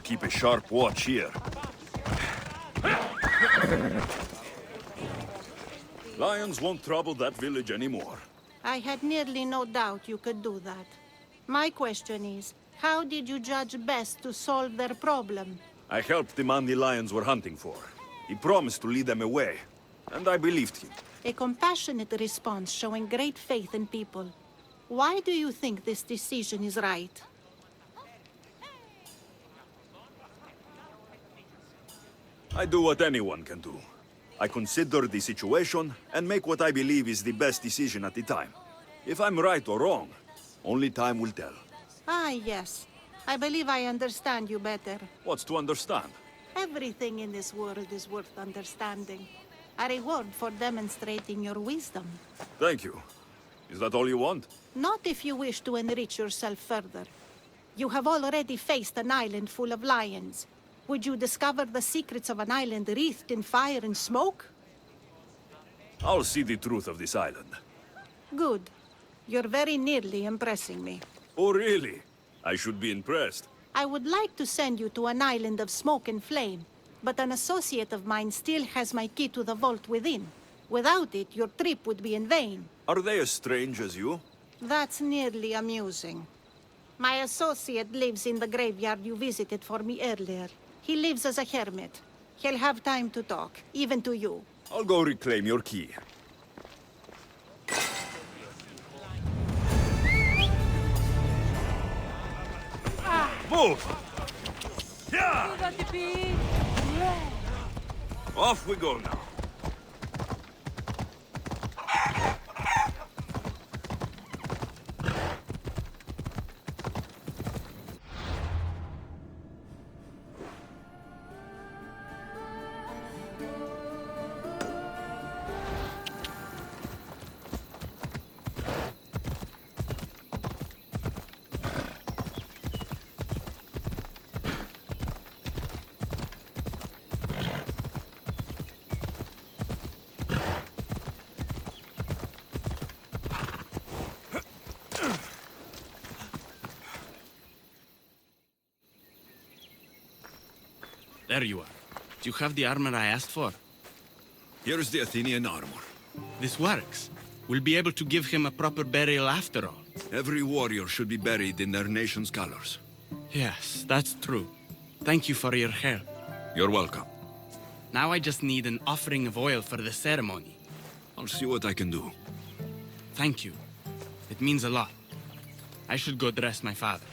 keep a sharp watch here. Lions won't trouble that village anymore. I had nearly no doubt you could do that. My question is, how did you judge best to solve their problem? I helped the man the lions were hunting for. He promised to lead them away, and I believed him. A compassionate response showing great faith in people. Why do you think this decision is right? I do what anyone can do. I consider the situation and make what I believe is the best decision at the time. If I'm right or wrong, only time will tell. Ah, yes. I believe I understand you better. What's to understand? Everything in this world is worth understanding. A reward for demonstrating your wisdom. Thank you. Is that all you want? Not if you wish to enrich yourself further. You have already faced an island full of lions. Would you discover the secrets of an island wreathed in fire and smoke? I'll see the truth of this island. Good. You're very nearly impressing me. Oh, really? I should be impressed. I would like to send you to an island of smoke and flame, but an associate of mine still has my key to the vault within. Without it, your trip would be in vain. Are they as strange as you? That's nearly amusing. My associate lives in the graveyard you visited for me earlier. He lives as a hermit. He'll have time to talk, even to you. I'll go reclaim your key. Move! Yeah! Off we go now. There you are. Do you have the armor I asked for? Here's the Athenian Armor. This works. We'll be able to give him a proper burial after all. Every warrior should be buried in their nation's colors. Yes, that's true. Thank you for your help. You're welcome. Now I just need an offering of oil for the ceremony. I'll see what I can do. Thank you. It means a lot. I should go dress my father.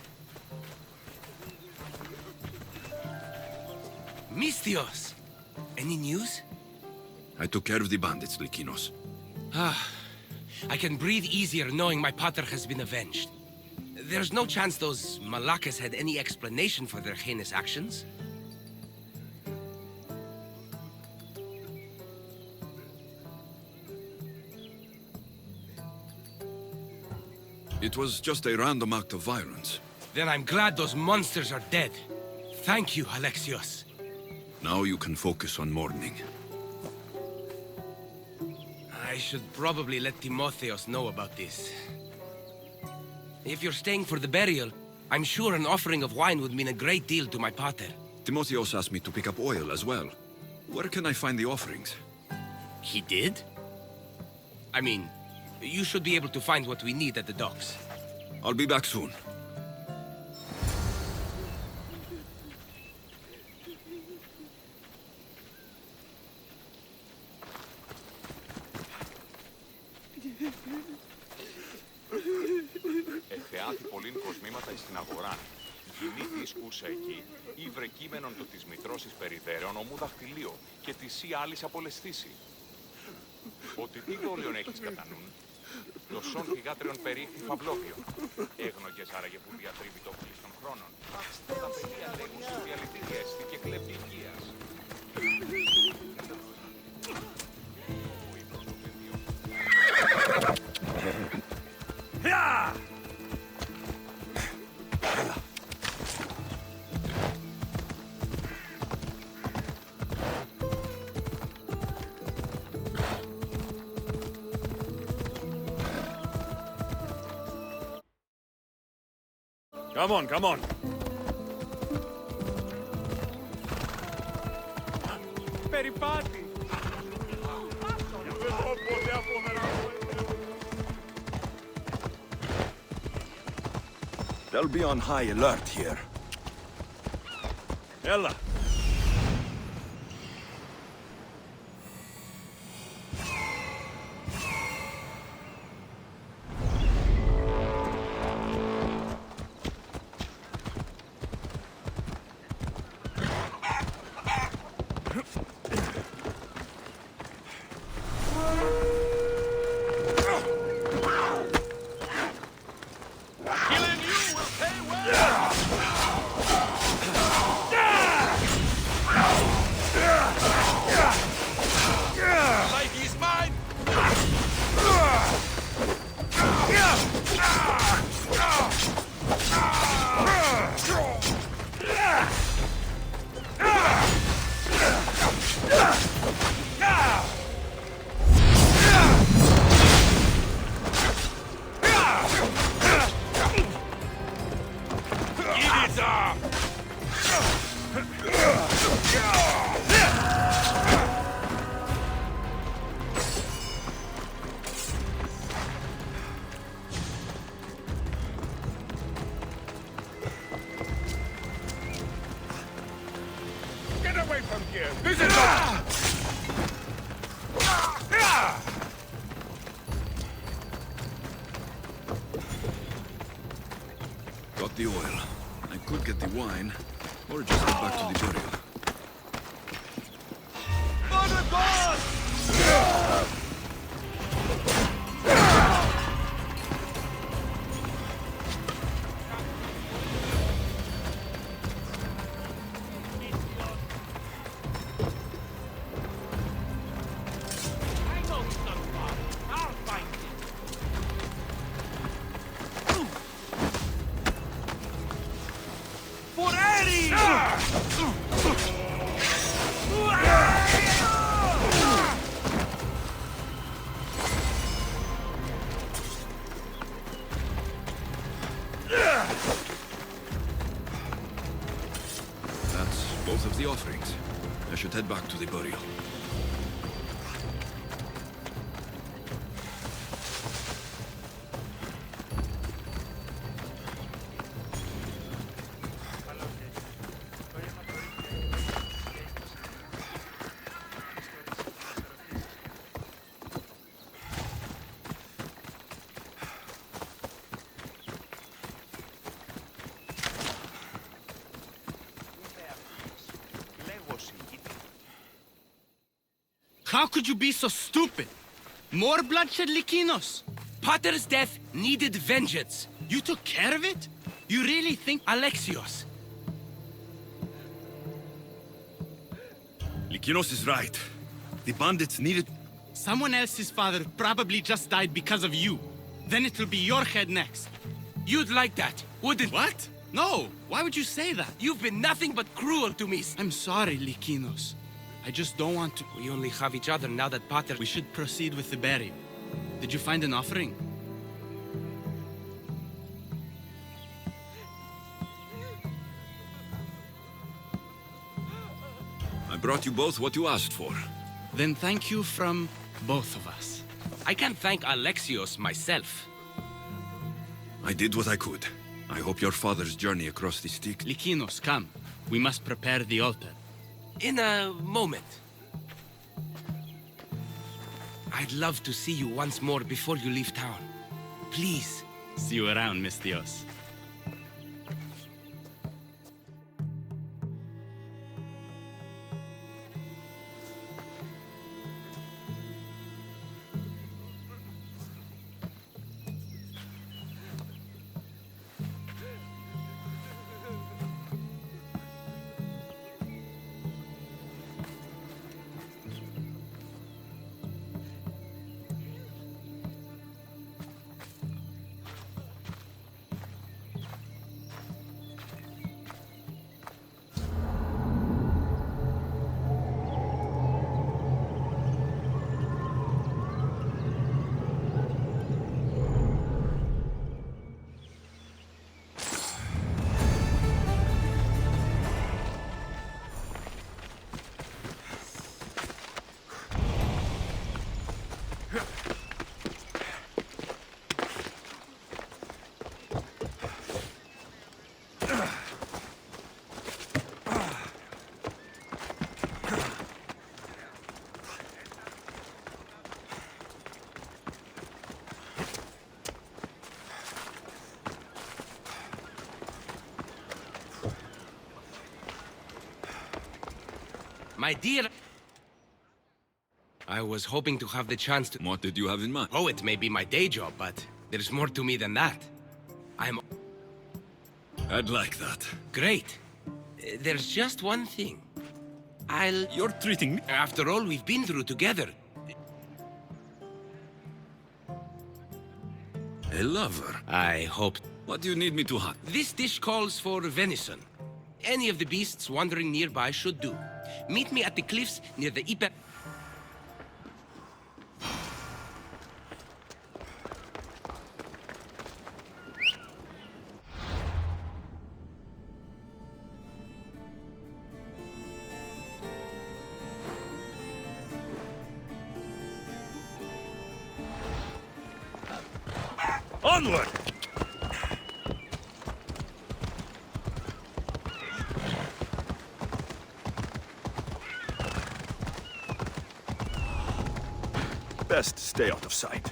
Mystios! Any news? I took care of the bandits, Lykinos. I can breathe easier knowing my pater has been avenged. There's no chance those Malakas had any explanation for their heinous actions? It was just a random act of violence. Then I'm glad those monsters are dead. Thank you, Alexios. Now you can focus on mourning. I should probably let Timotheos know about this. If you're staying for the burial, I'm sure an offering of wine would mean a great deal to my pater. Timotheos asked me to pick up oil as well. Where can I find the offerings? He did? I mean, you should be able to find what we need at the docks. I'll be back soon. Εθεάθη πολλήν κοσμήματα εις την αγορά. Γυνή δίσκουσα εκεί, ήβρε κείμενον το της μητρός εις περιδέρεων ομού δαχτυλίο και της ή άλλης απολεσθήσει. Ότι τι δόλιον έχεις κατά νουν, το σον θυγάτριον περίχθη φαυλόπιον. Έγνωγες άραγε που διατρίβει το φλής των χρόνων. Τα παιδιά λέγουν σου διαλυτήρια εσθή και κλέπτη οικίας. Come on, come on. περιπάτη. They'll be on high alert here. Ella! Get away from here! This is not... Got the oil. I could get the wine, or just head back to the burial. That's both of the offerings. I should head back to the burial. How could you be so stupid? More bloodshed, Likinos? Pater's death needed vengeance. You took care of it? You really think... Alexios. Likinos is right. The bandits needed... Someone else's father probably just died because of you. Then it'll be your head next. You'd like that, wouldn't you? What? No! Why would you say that? You've been nothing but cruel to me. I'm sorry, Likinos. I just don't want to... We only have each other now that Pater... We should proceed with the burial. Did you find an offering? I brought you both what you asked for. Then thank you from both of us. I can't thank Alexios myself. I did what I could. I hope your father's journey across the Styx... Likinos, come. We must prepare the altar. In a moment. I'd love to see you once more before you leave town. Please. See you around, Mistios. My dear... I was hoping to have the chance to... What did you have in mind? Oh, it may be my day job, but there's more to me than that. I'm... I'd like that. Great. There's just one thing. You're treating me... After all we've been through together. A lover? I hope... What do you need me to hunt? This dish calls for venison. Any of the beasts wandering nearby should do. Meet me at the cliffs near the Ipe... Onward! Best stay out of sight.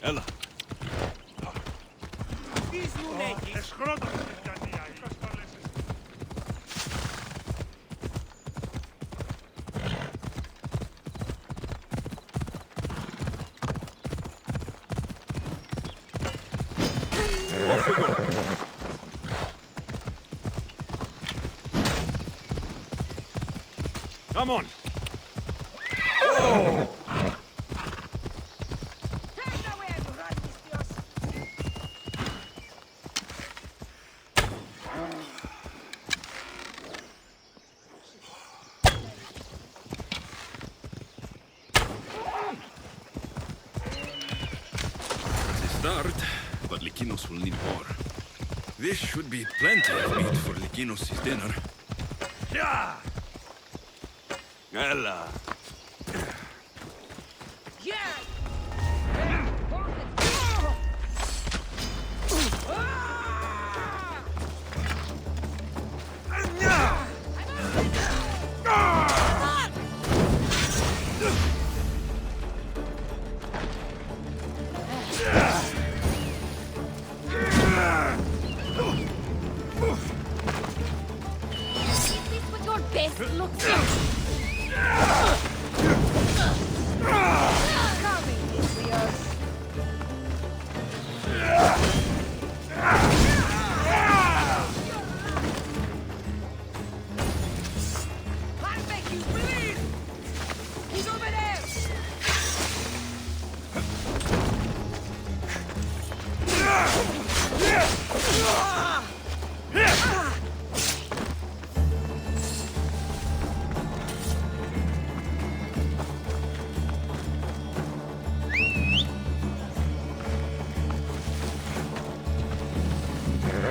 Ella. Come on. Start, but Likinos will need more. This should be plenty of meat for Likinos' dinner. Yeah! Ella.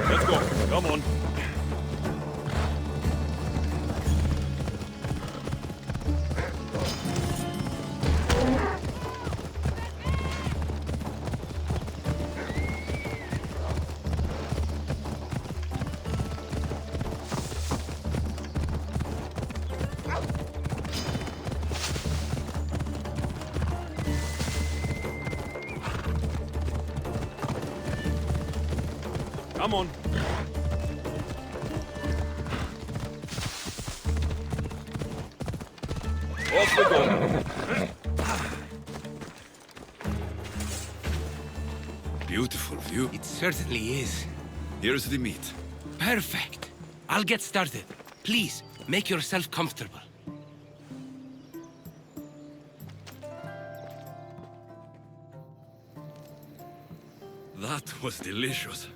Let's go. Come on. Come on. Off we go. Beautiful view. It certainly is. Here's the meat. Perfect. I'll get started. Please, make yourself comfortable. That was delicious.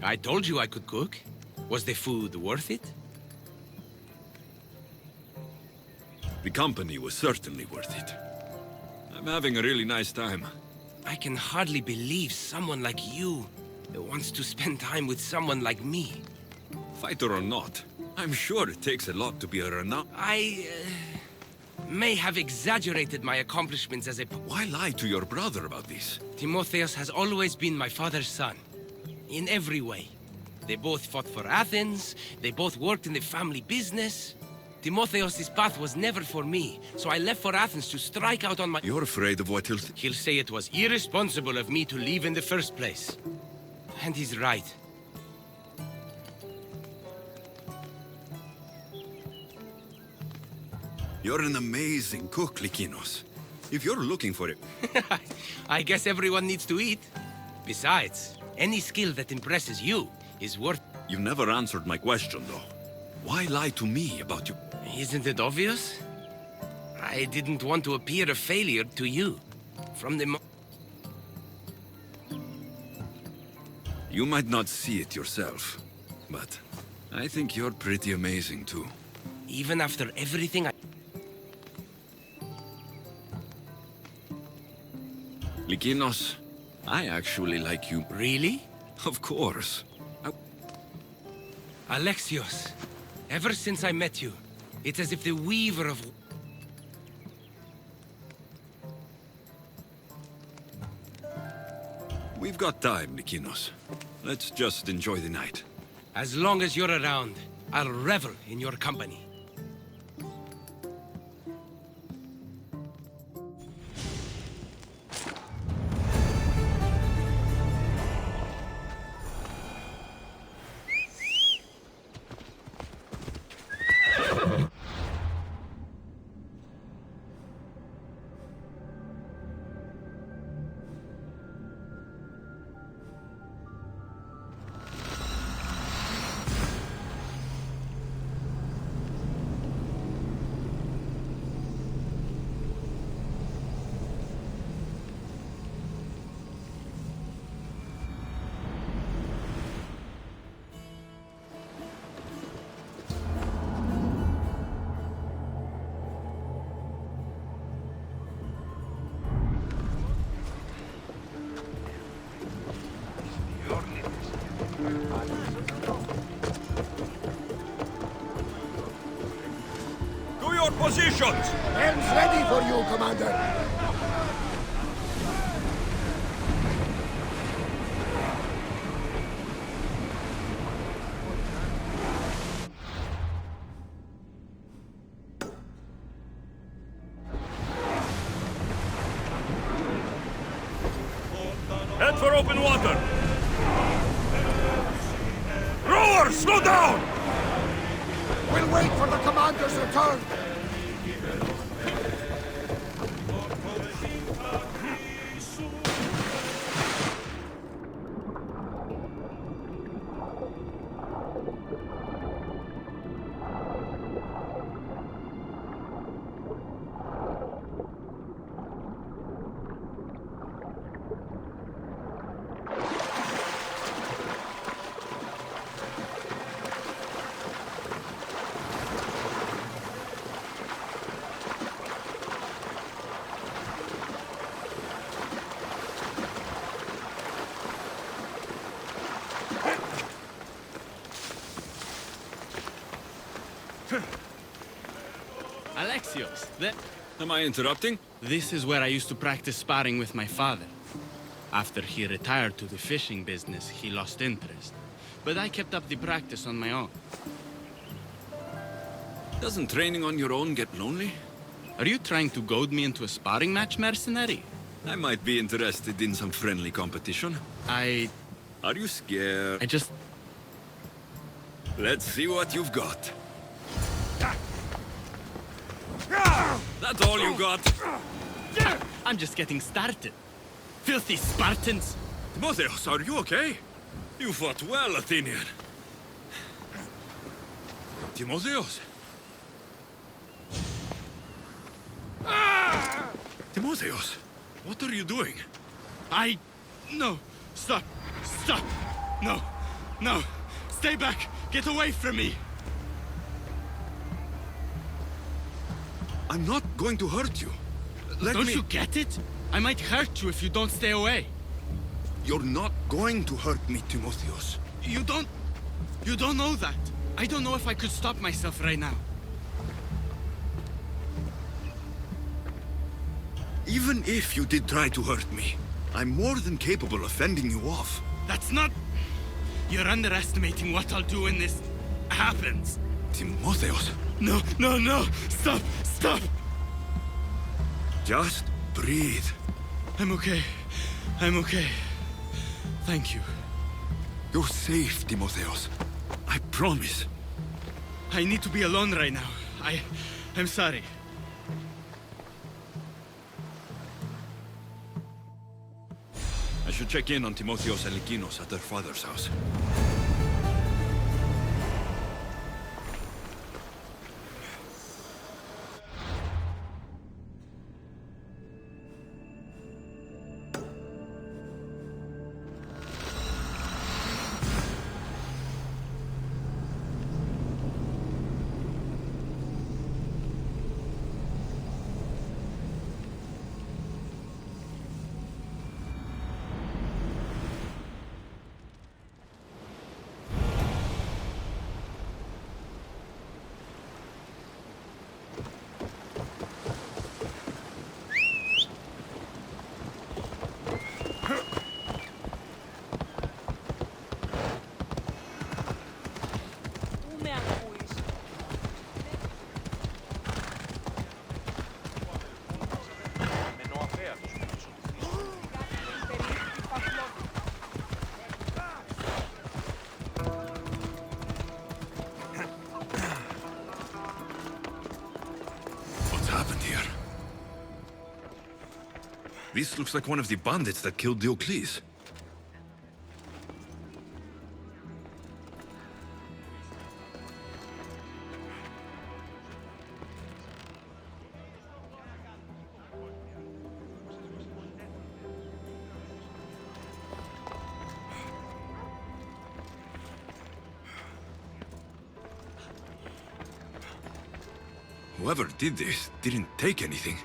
I told you I could cook. Was the food worth it? The company was certainly worth it. I'm having a really nice time. I can hardly believe someone like you wants to spend time with someone like me. Fighter or not, I'm sure it takes a lot to be a renowned... I may have exaggerated my accomplishments as a... Why lie to your brother about this? Timotheus has always been my father's son. In every way. They both fought for Athens, they both worked in the family business. Timotheus' path was never for me, so I left for Athens to strike out on my... You're afraid of what He'll say it was irresponsible of me to leave in the first place. And he's right. You're an amazing cook, Lykinos. If you're looking for it... I guess everyone needs to eat. Besides, any skill that impresses you is worth... You never answered my question, though. Why lie to me about you? Isn't it obvious? I didn't want to appear a failure to you. From the You might not see it yourself, but I think you're pretty amazing, too. Even after everything I... Lykinos, I actually like you. Really? Of course. Alexios, ever since I met you, it's as if the weaver of... We've got time, Lykinos. Let's just enjoy the night. As long as you're around, I'll revel in your company. To your positions! Helm's ready for you, Commander. Head for open water! Rowers, slow down! We'll wait for the Commander's return. Alexios, Am I interrupting? this is where I used to practice sparring with my father. After he retired to the fishing business, he lost interest. But I kept up the practice on my own. Doesn't training on your own get lonely? Are you trying to goad me into a sparring match, mercenary? I might be interested in some friendly competition. I Are you scared? just... Let's see what you've got. That's all you got? I'm just getting started. Filthy Spartans! Timotheos, are you okay? You fought well, Athenian. Timotheos? Timotheos, what are you doing? No! Stop! Stop! No! No! Stay back! Get away from me! I'm not going to hurt you. Don't you get it? I might hurt you if you don't stay away. You're not going to hurt me, Timotheos. You don't know that. I don't know if I could stop myself right now. Even if you did try to hurt me, I'm more than capable of fending you off. That's not... You're underestimating what I'll do when this happens. Timotheos, No, no, no! Stop! Stop! just breathe. I'm okay. I'm okay. Thank you. You're safe, Timotheos. I promise. I need to be alone right now. I'm sorry. should check in on Timotheos and Lykinos at their father's house. This looks like one of the bandits that killed Diocles. Whoever did this didn't take anything.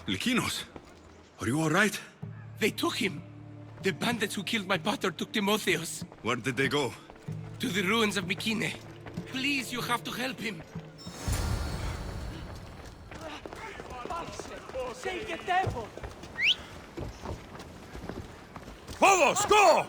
Lykinos, are you all right? They took him. The bandits who killed my brother took Timotheos. Where did they go? To the ruins of Mykine. Please, you have to help him. Vamos, go!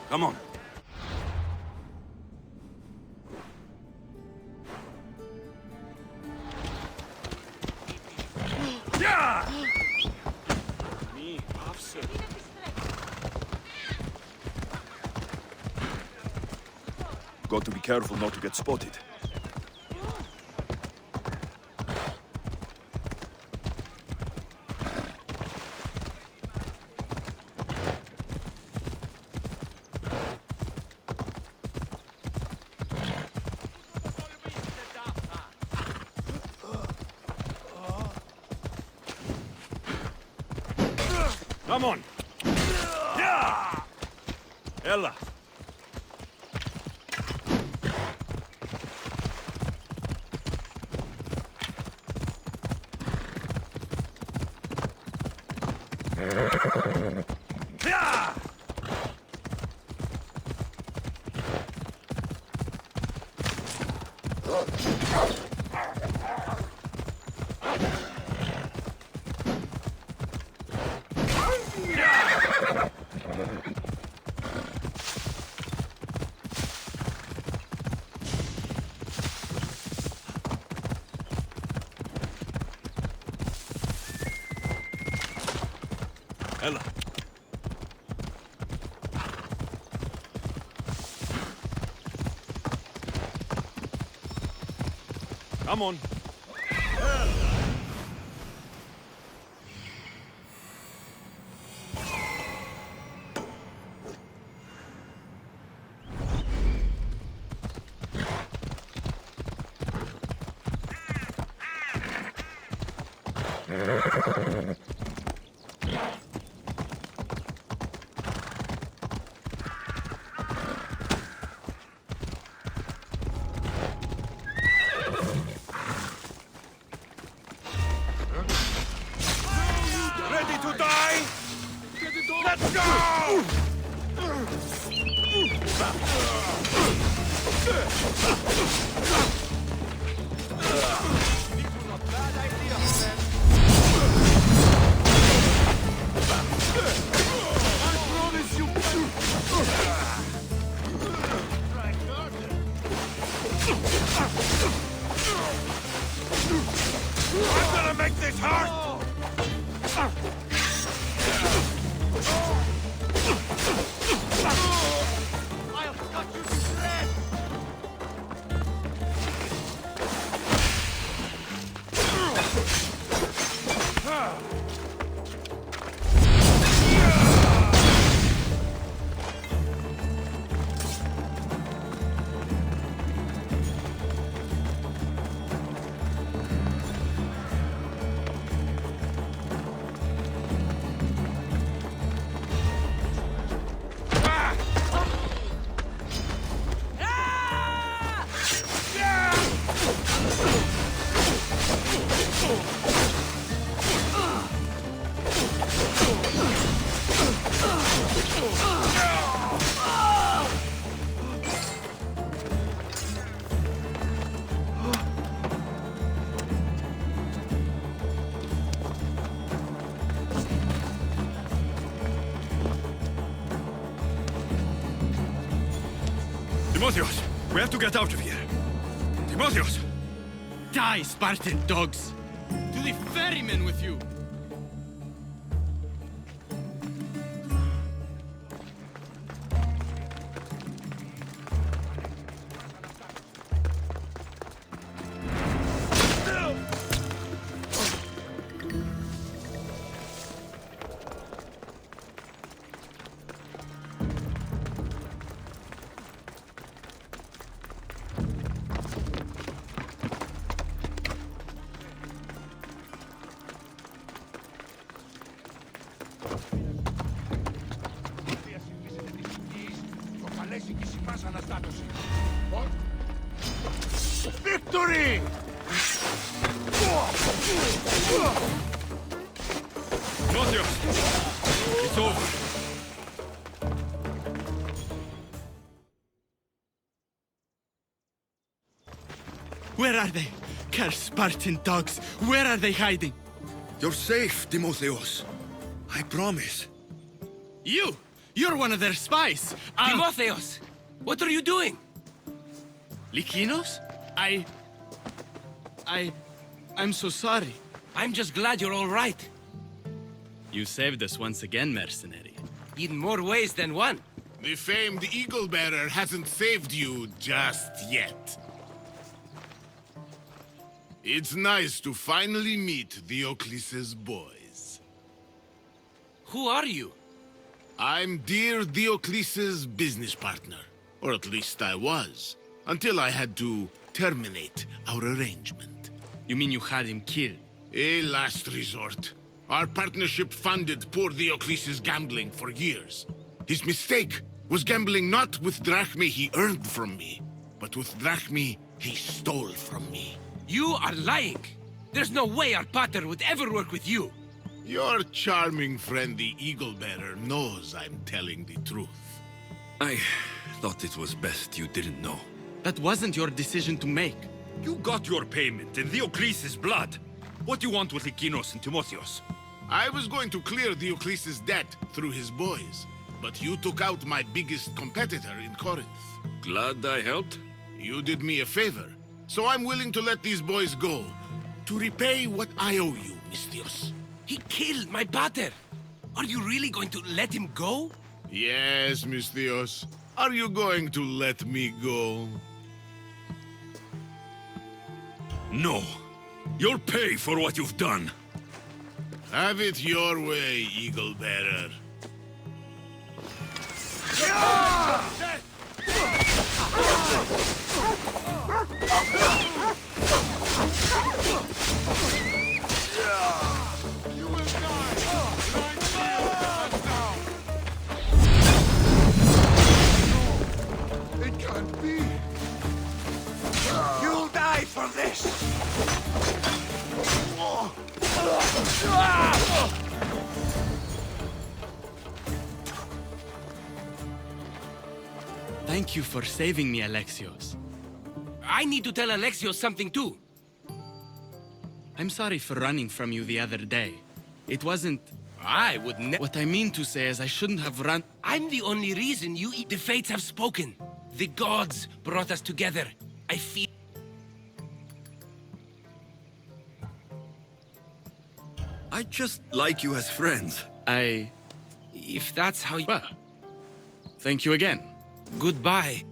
Come on. Got to be careful not to get spotted. Come on! Yeah! Ella! Yeah! Ella. Come on! Ready to die? Let's go! Timotheos, we have to get out of here. Timotheos! Die, Spartan dogs! To the ferryman with you! Victory! Timotheos! It's over. Where are they? Cursed Spartan dogs! Where are they hiding? You're safe, Timotheos. I promise. You're one of their spies! Timotheos! What are you doing? Lykinos? I'm so sorry. I'm just glad you're all right. You saved us once again, mercenary. In more ways than one. The famed Eagle Bearer hasn't saved you just yet. It's nice to finally meet Diocles' boys. Who are you? I'm dear Diocles' business partner. Or at least I was. Until I had to terminate our arrangement. You mean you had him killed? A last resort. Our partnership funded poor Diocles' gambling for years. His mistake was gambling not with drachmae he earned from me, but with drachmae he stole from me. You are lying. There's no way our pater would ever work with you. Your charming friend, the Eagle Bearer, knows I'm telling the truth. I thought it was best you didn't know. That wasn't your decision to make. You got your payment in Diocles' blood. What do you want with Lykinos and Timotheos? I was going to clear Diocles' debt through his boys, but you took out my biggest competitor in Corinth. Glad I helped. You did me a favor, so I'm willing to let these boys go, to repay what I owe you, Mystios. He killed my pater. Are you really going to let him go? Yes, Mystios. Are you going to let me go? No. You'll pay for what you've done. Have it your way, Eagle Bearer. You will die! It can't be. You'll die for this! Thank you for saving me, Alexios. I need to tell Alexios something too. I'm sorry for running from you the other day. It wasn't... I would What I mean to say is I shouldn't have run... I'm the only reason you... The fates have spoken. The gods brought us together. I feel... I just like you as friends. If that's how you... Well, thank you again. Goodbye.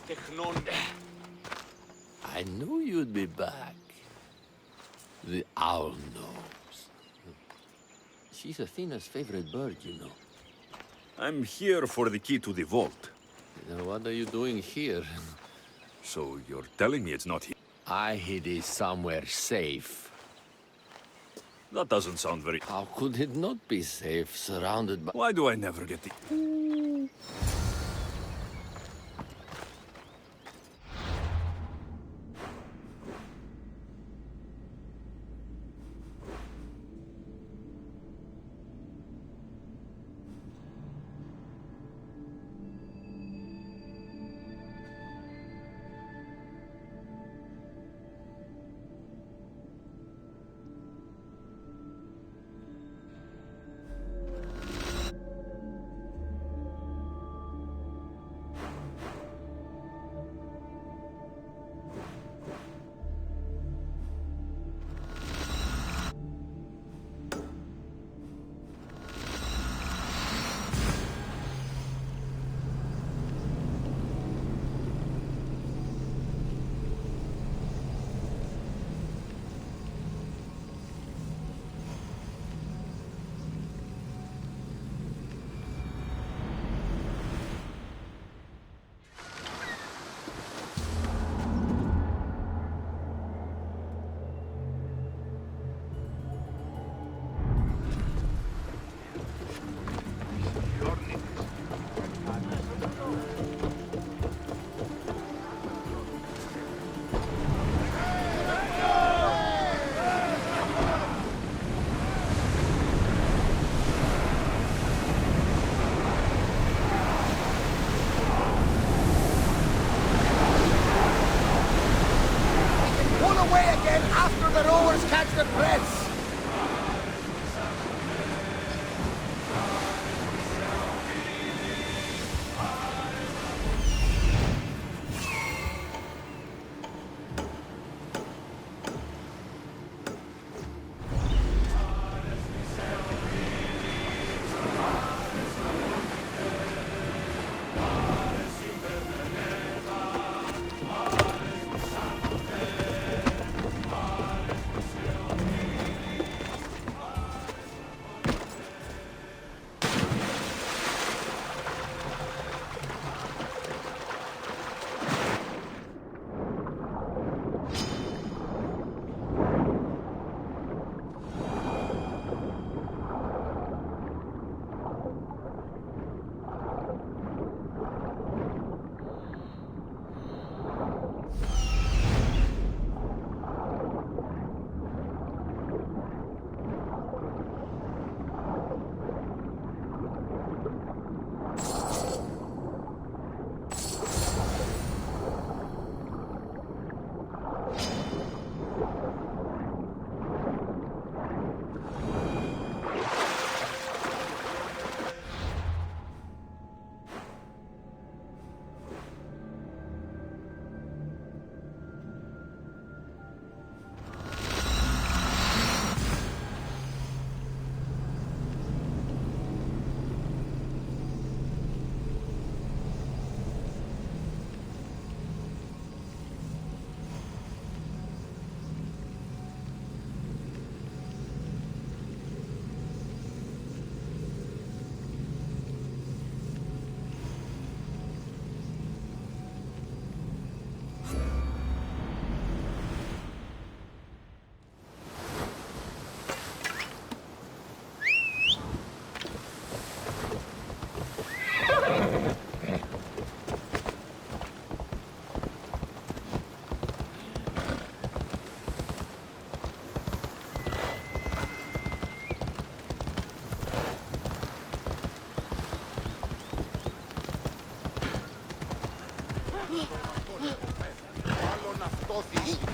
τεχνών. I knew you'd be back. The owl knows. She's Athena's favorite bird, you know. I'm here for the key to the vault. Now, what are you doing here? So you're telling me it's not here? I hid it somewhere safe. That doesn't sound very... How could it not be safe, surrounded by... Why do I never get the...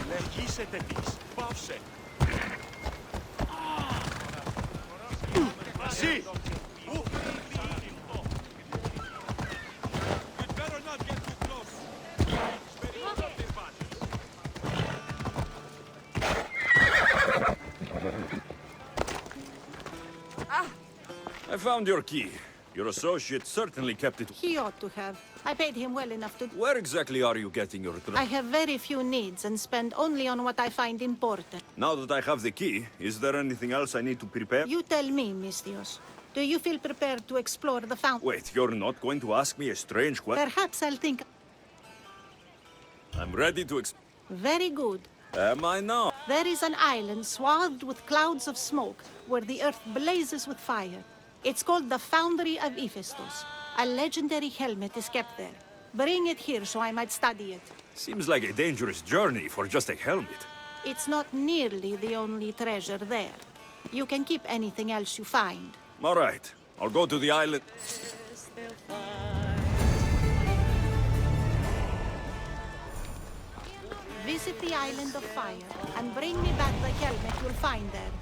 Λυγίσετε της. Πάυσε. Εσύ! I found your key. Your associate certainly kept it. He ought to have. I paid him well enough to... Where exactly are you getting your I have very few needs and spend only on what I find important. Now that I have the key, is there anything else I need to prepare? You tell me, Mystios. Do you feel prepared to explore the fountain? Wait, you're not going to ask me a strange question? Perhaps I'll think... I'm ready to Very good. Am I now? There is an island swathed with clouds of smoke, where the earth blazes with fire. It's called the Foundry of Ephesus. A legendary helmet is kept there. Bring it here so I might study it. Seems like a dangerous journey for just a helmet. It's not nearly the only treasure there. You can keep anything else you find. All right, I'll go to the island. Visit the Island of Fire, and bring me back the helmet you'll find there.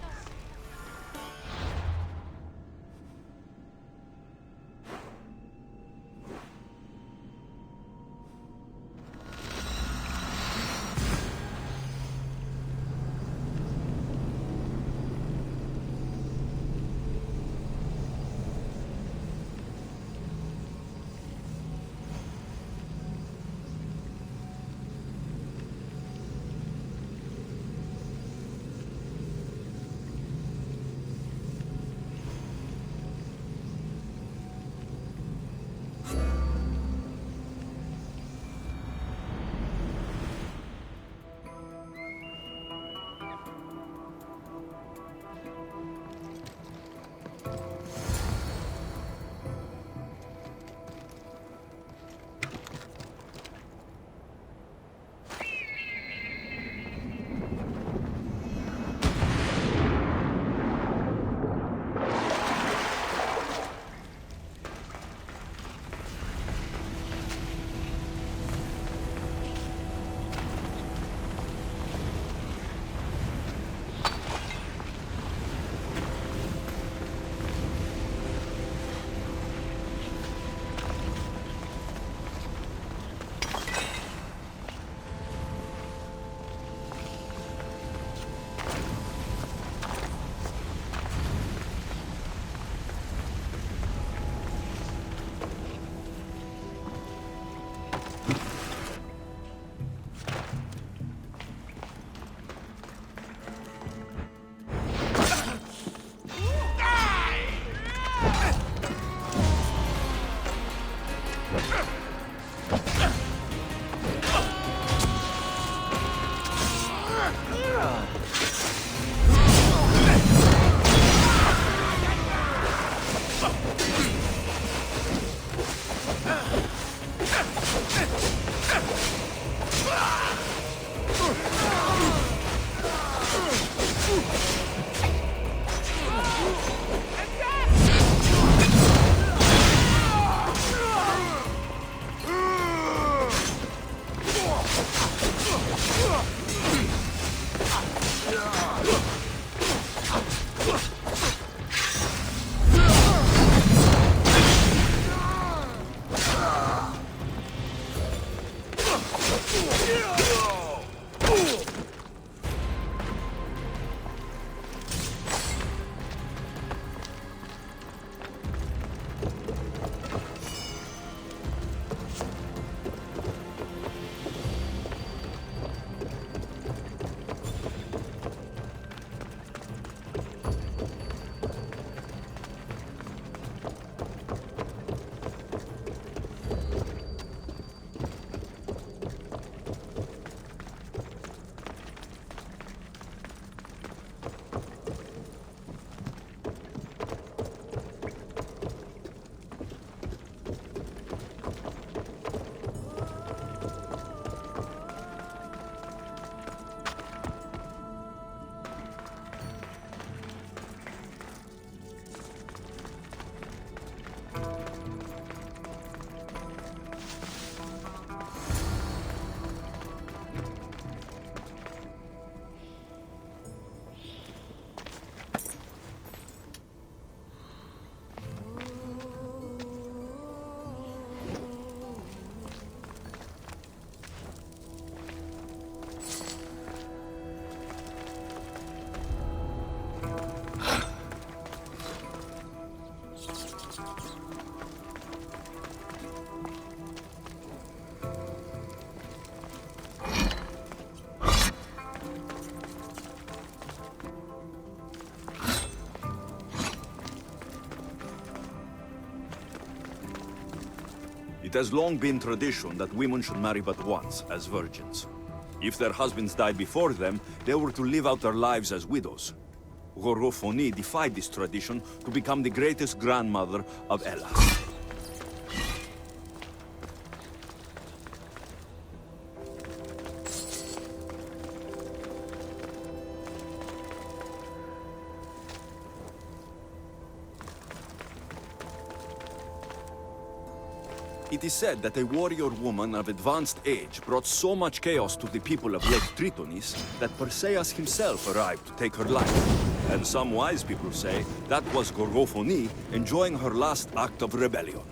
It has long been tradition that women should marry but once, as virgins. If their husbands died before them, they were to live out their lives as widows. Gorgophony defied this tradition to become the greatest grandmother of Hellas. It is said that a warrior woman of advanced age brought so much chaos to the people of Lake Tritonis that Perseus himself arrived to take her life. And some wise people say that was Gorgophony enjoying her last act of rebellion.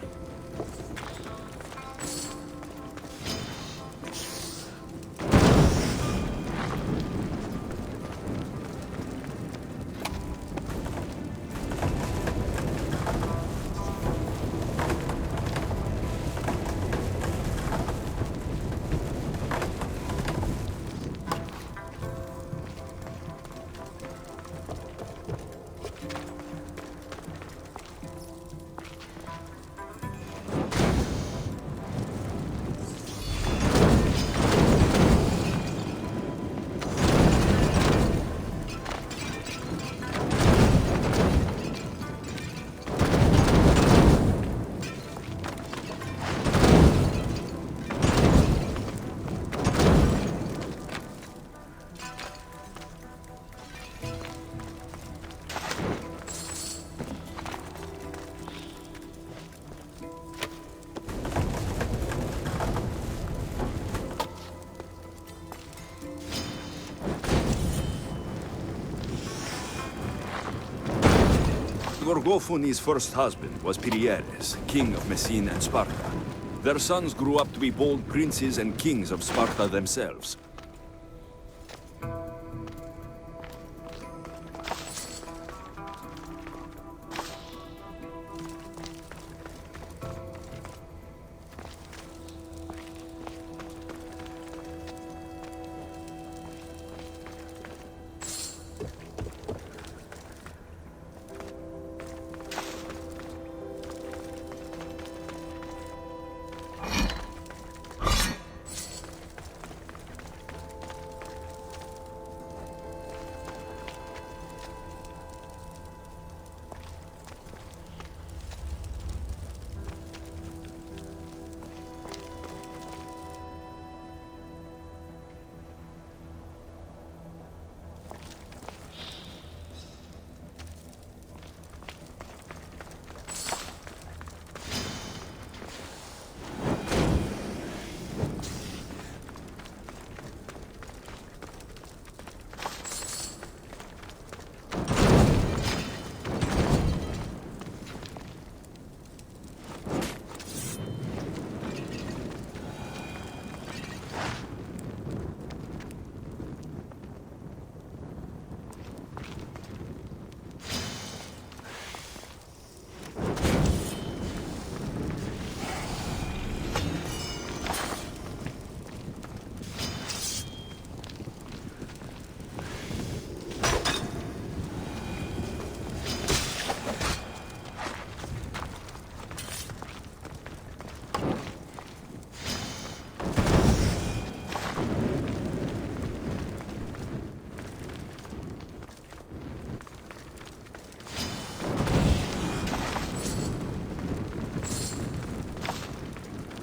Gorgophony's first husband was Perieres, king of Messene and Sparta. Their sons grew up to be bold princes and kings of Sparta themselves.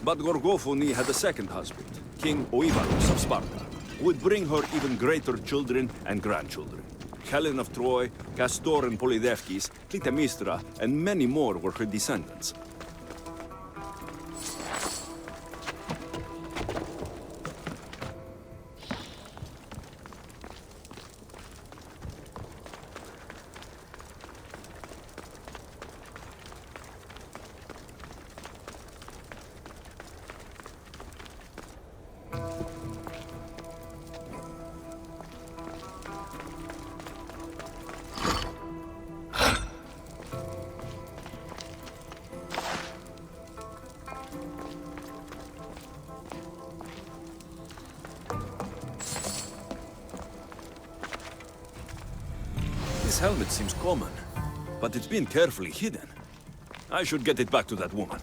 But Gorgophony had a second husband, King Oivalos of Sparta, who would bring her even greater children and grandchildren. Helen of Troy, Castor and Polydeuces, Clytemnestra, and many more were her descendants. This helmet seems common, but it's been carefully hidden. I should get it back to that woman.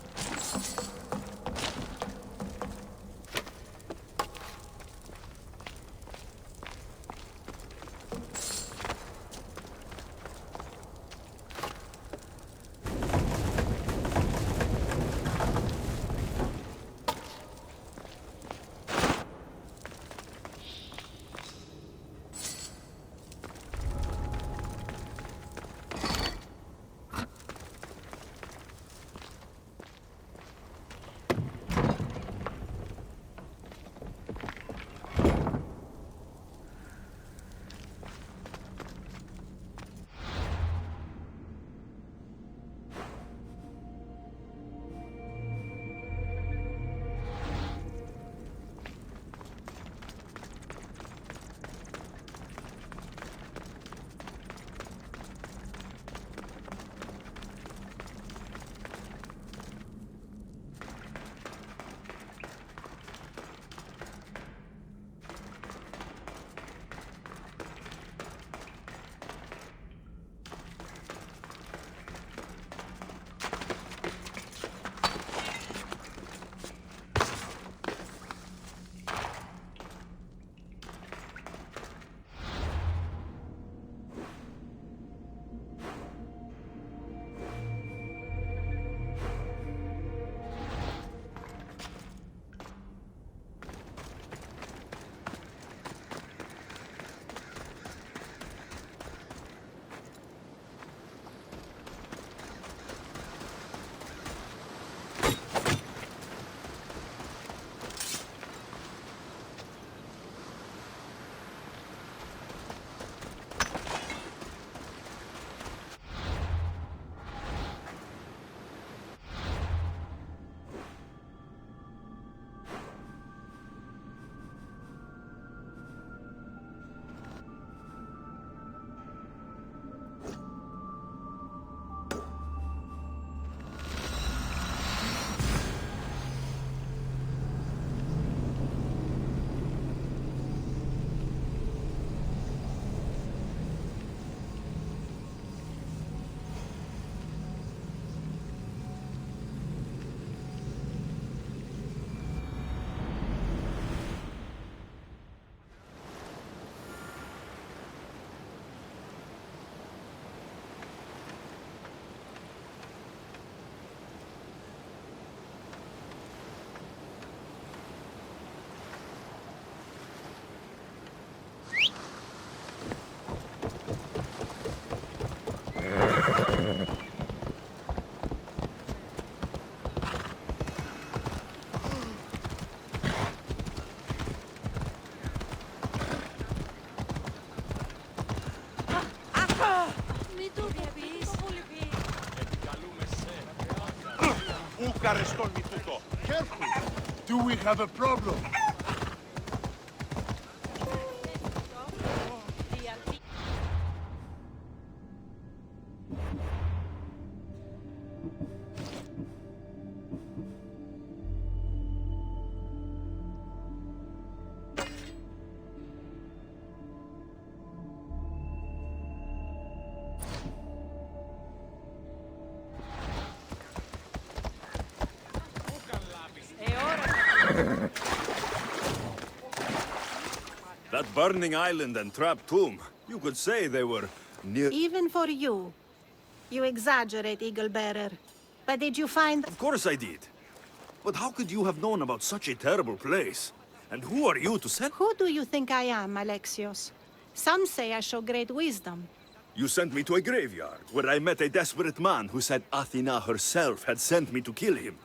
Careful! Do we have a problem? That burning island and trapped tomb, you could say they were near... Even for you. You exaggerate, Eagle-bearer. But did you find... Of course I did. But how could you have known about such a terrible place? And who are you to send... Who do you think I am, Alexios? Some say I show great wisdom. You sent me to a graveyard, where I met a desperate man who said Athena herself had sent me to kill him.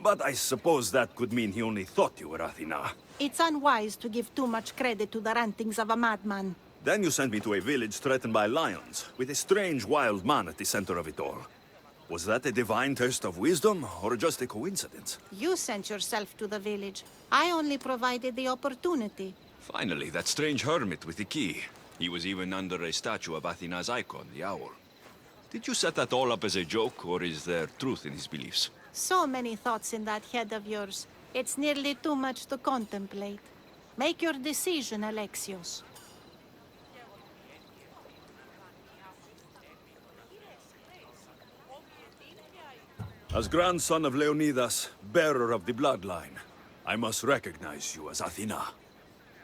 But I suppose that could mean he only thought you were Athena. It's unwise to give too much credit to the rantings of a madman. Then you sent me to a village threatened by lions, with a strange wild man at the center of it all. Was that a divine thirst of wisdom, or just a coincidence? You sent yourself to the village. I only provided the opportunity. Finally, that strange hermit with the key. He was even under a statue of Athena's icon, the owl. Did you set that all up as a joke, or is there truth in his beliefs? So many thoughts in that head of yours. It's nearly too much to contemplate. Make your decision, Alexios. As grandson of Leonidas, bearer of the bloodline, I must recognize you as Athena.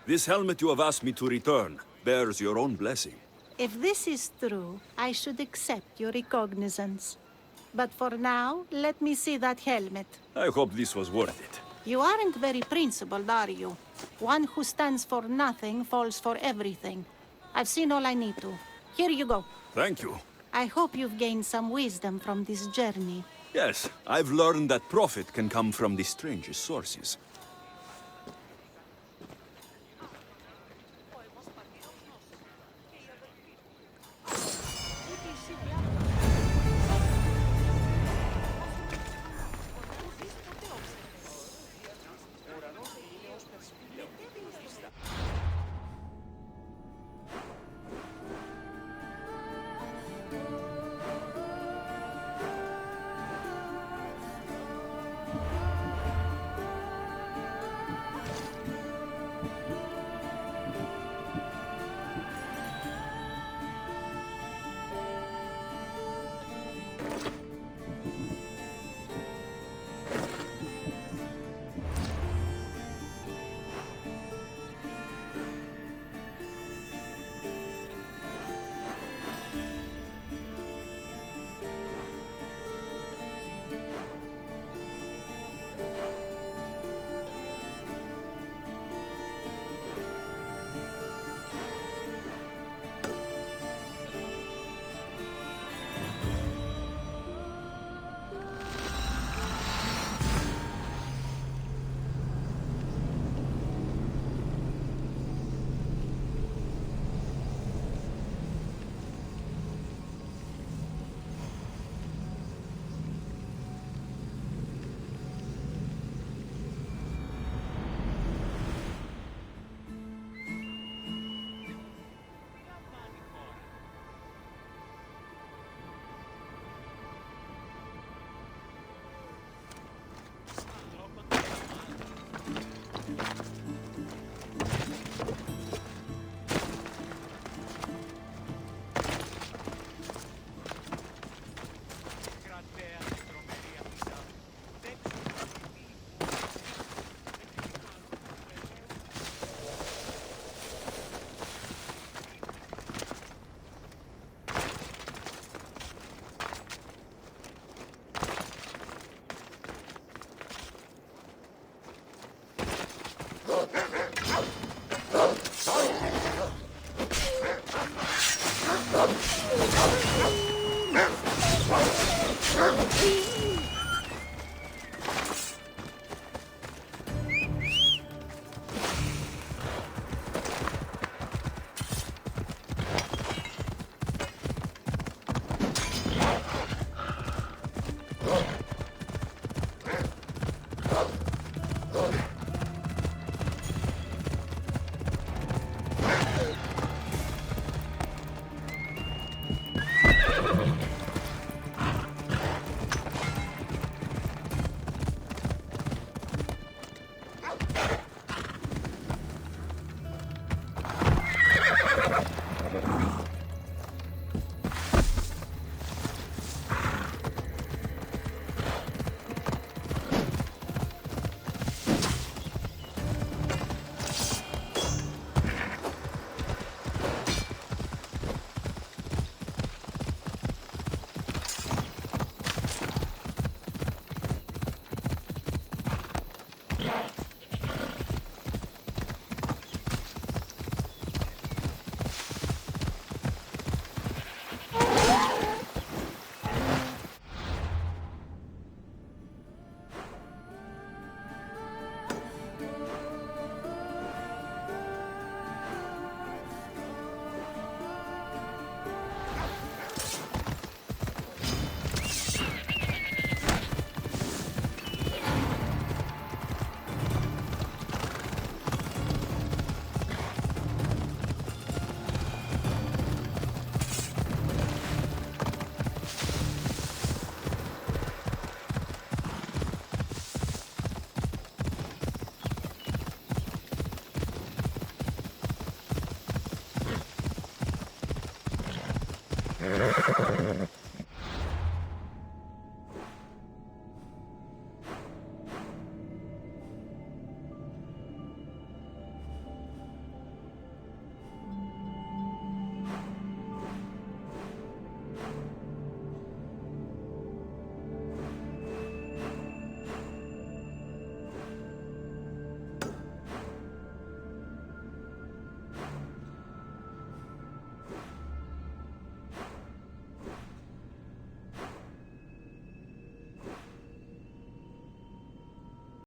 This helmet you have asked me to return bears your own blessing. If this is true, I should accept your recognizance. But for now, let me see that helmet. I hope this was worth it. You aren't very principled, are you? One who stands for nothing falls for everything. I've seen all I need to. Here you go. Thank you. I hope you've gained some wisdom from this journey. Yes, I've learned that profit can come from the strangest sources.